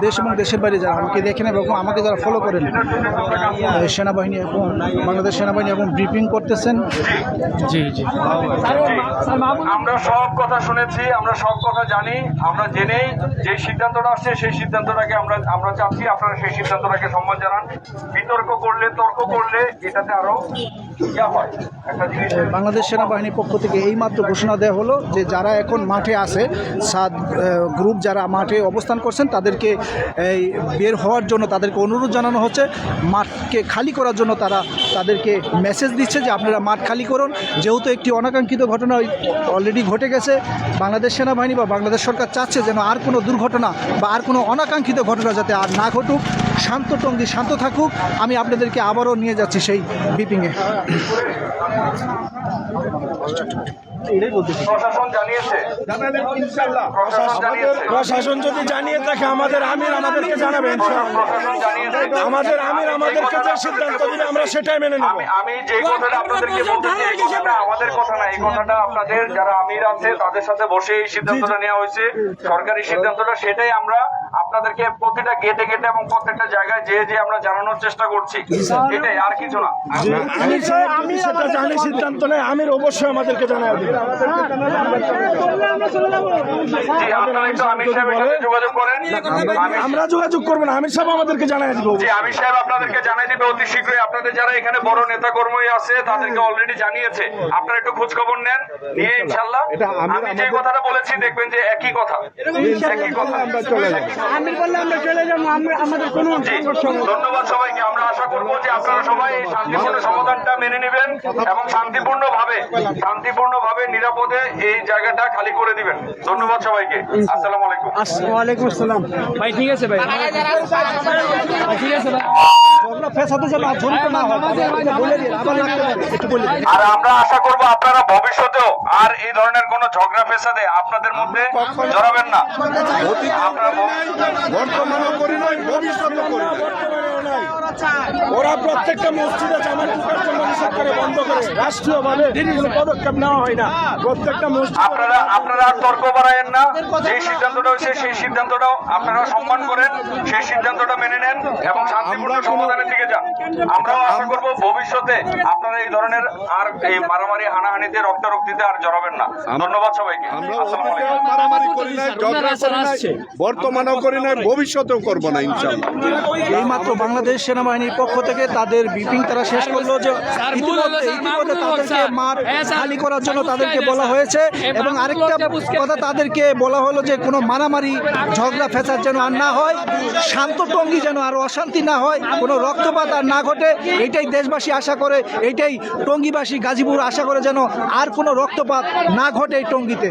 দেশ এবং দেশের বাইরে যারা আমাকে দেখেন এবং আমাকে যারা ফলো করেন, সেনাবাহিনী এবং বাংলাদেশ সেনাবাহিনী এবং ব্রিফিং করতেছেন। জি জি, আমরা সব কথা শুনেছি, আমরা সব কথা জানি, আমরা জেনেই যে সিদ্ধান্তটা আসছে সেই সিদ্ধান্তটাকে আমরা চাচ্ছি আপনারা সেই সিদ্ধান্তটাকে সম্মান জানান। বিতর্ক করলে, তর্ক করলে এটাতে আরো হয় একটা জিনিস। বাংলাদেশ সেনাবাহিনীর পক্ষ থেকে এইমাত্র ঘোষণা দেওয়া হলো যে যারা এখন মাঠে আছে, 7 গ্রুপ যারা মাঠে অবস্থান করছেন তাদেরকে এই বের হওয়ার জন্য তাদেরকে অনুরোধ জানানো হচ্ছে। মাঠকে খালি করার জন্য তাদেরকে মেসেজ দিচ্ছে যে আপনারা মাঠ খালি করুন। যেহেতু একটি অনাকাঙ্ক্ষিত ঘটনা অলরেডি ঘটে গেছে, বাংলাদেশ সেনাবাহিনী বা বাংলাদেশ সরকার চাচ্ছে যেন আর কোনো দুর্ঘটনা বা আর কোনো অনাকাঙ্ক্ষিত ঘটনা যাতে আর না ঘটুক। শান্ত টঙ্গী শান্ত থাকুক। আমি আপনাদেরকে আবারও নিয়ে যাচ্ছি সেই ব্রিফিংয়ে। প্রশাসন জানিয়েছে, প্রশাসন যদি জানিয়ে থাকে আমাদের আমির আমাদেরকে জানাবেন। আমাদের আমির আমাদেরকে যে সিদ্ধান্ত দিবে আমরা সেটাই মেনে নেব। আমি যে কথাটা আপনাদেরকে বলতেছি এই কথাটা আমাদের কথা না, এই কথাটা আপনাদের যারা আমির আছে তাদের সাথে বসে এই সিদ্ধান্তটা নেওয়া হয়েছে, সরকারি সিদ্ধান্তটা। সেটাই আমরা আপনাদেরকে প্রতিটা গেটে গেটে এবং প্রত্যেকটা জায়গায় যে আমরা জানানোর চেষ্টা করছি, এটাই, আর কিছু না। আমি সেটা জানি সিদ্ধান্ত নেই, আমির অবশ্যই আমাদেরকে জানায় দেবে। যোগাযোগ করেন, আমরা যোগাযোগ করবো না, আমির সাহেব আমাদেরকে জানায় দিব। আমির সাহেব আপনাদেরকে জানাই দিবে অতি শীঘ্রই। আপনাদের যারা এখানে বড় নেতা কর্মী আছে তাদেরকে অলরেডি জানিয়েছে, আপনারা একটু খোঁজ খবর নেন, নিয়ে ইনশাল্লাহ আমি যে কথাটা বলেছি দেখবেন যে একই কথা। ধন্যবাদ সবাইকে। আমরা আশা করবো যে আপনারা সবাই এই শান্তিপূর্ণ সমাধানটা মেনে নেবেন এবং শান্তিপূর্ণভাবে নিরাপদে এই জায়গাটা খালি করে দিবেন। ধন্যবাদ সবাইকে। আসসালামু আলাইকুম। ওয়ালাইকুম আসসালাম। ভাই ঠিক আছে ভাই, ঠিক আছে ভাই। আর আমরা আশা করবো আপনারা ভবিষ্যতেও আর এই ধরনের কোন ঝগড়া ফেসাদে আপনাদের মধ্যে জড়াবেন না। বর্তমানও করি নাই, ভবিষ্যতেও করি নাই। ওরা প্রত্যেকটা মসজিদে জামাত ঢোকার জন্য নিষেধ করে, বন্ধ করে, রাষ্ট্রীয়ভাবে কোনো পদক্ষেপ নেওয়া হয় না। প্রত্যেকটা মসজিদ আপনারা আর তর্ক বাড়ায়েন না। যে সিদ্ধান্তটা হয়েছে সেই সিদ্ধান্তটাও আপনারা সম্মান করেন, সেই সিদ্ধান্তটা মেনে নেন এবং শান্তিপূর্ণ সমাধানের দিকে যান। আমরাও আশা করবো ভবিষ্যতে আপনারা এই ধরনের আর এই মারামারি হানাহানিতে রক্তারক্তিতে আর জড়াবেন না। ধন্যবাদ সবাইকে। মারামারি করি নাই, ঝগড়া করি নাই, বর্তমানেও করি নাই, ভবিষ্যতেও করবো না ইনশাআল্লাহ। এইমাত্র বাংলাদেশ সেনাবাহিনীর পক্ষ থেকে তাদের ব্রিফিং তারা শেষ করলো যে ইতিমধ্যে তাদেরকে মাঠ খালি করার জন্য তাদেরকে বলা হয়েছে এবং আরেকটা কথা তাদেরকে বলা হলো যে কোনো মারামারি ঝগড়া ফেসাদ যেন আর না হয়, শান্ত টঙ্গী যেন আর অশান্তি না হয়, কোনো রক্তপাত আর না ঘটে। এইটাই দেশবাসী আশা করে, এইটাই টঙ্গীবাসী গাজীপুর আশা করে যেন আর কোনো রক্তপাত না ঘটে এই টঙ্গীতে।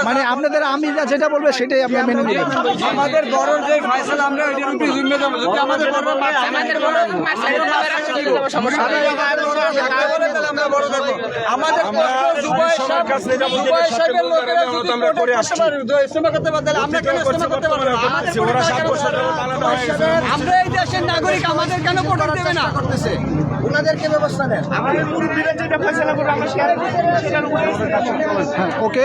মানে আপনাদের আমিরা যেটা বলবে সেটাই আমরা মেনে নেব। আমাদের বড় যে ফয়সালা আমরা ওইটার উপরে জিম্মে দেব। যদি আমাদের বড় আমাদের জুবাই সাহেবের লোকেরা আমরা করে আসছি, ইসলাম করতে পারলে আমরা কেন ইসলাম করতে পারবো না? আমরা এই দেশের নাগরিক, আমাদের কেন ভোটার দেবে না? করতেছে ওনাদেরকে ব্যবস্থা নেন। আমাদের মুরব্বীরা যেটা ফয়সালা করবে আমরা সেটার উপরে। হ্যাঁ, ওকে।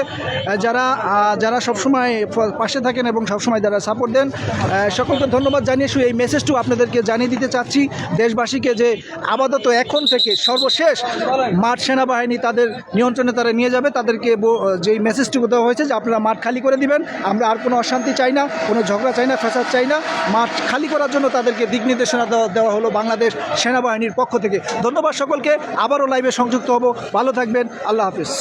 যারা সবসময় পাশে থাকেন এবং সবসময় যারা সাপোর্ট দেন সকলকে ধন্যবাদ জানিয়ে শুধু এই মেসেজটু আপনাদেরকে জানিয়ে দিতে চাচ্ছি দেশবাসীকে যে আপাতত এখন থেকে সর্বশেষ মাঠ সেনাবাহিনী তাদের নিয়ন্ত্রণে তারা নিয়ে যাবে। তাদেরকে যেই মেসেজটুকু দেওয়া হয়েছে যে আপনারা মাঠ খালি করে দিবেন, আমরা আর কোনো অশান্তি চাই না, কোনো ঝগড়া চাই না, ফ্যাসাদ চাই না। মাঠ খালি করার জন্য তাদেরকে দিক নির্দেশনা দেওয়া হলো বাংলাদেশ সেনাবাহিনীর পক্ষ থেকে। ধন্যবাদ সকলকে। আবারও লাইভে সংযুক্ত হব। ভালো থাকবেন। আল্লাহ হাফিজ।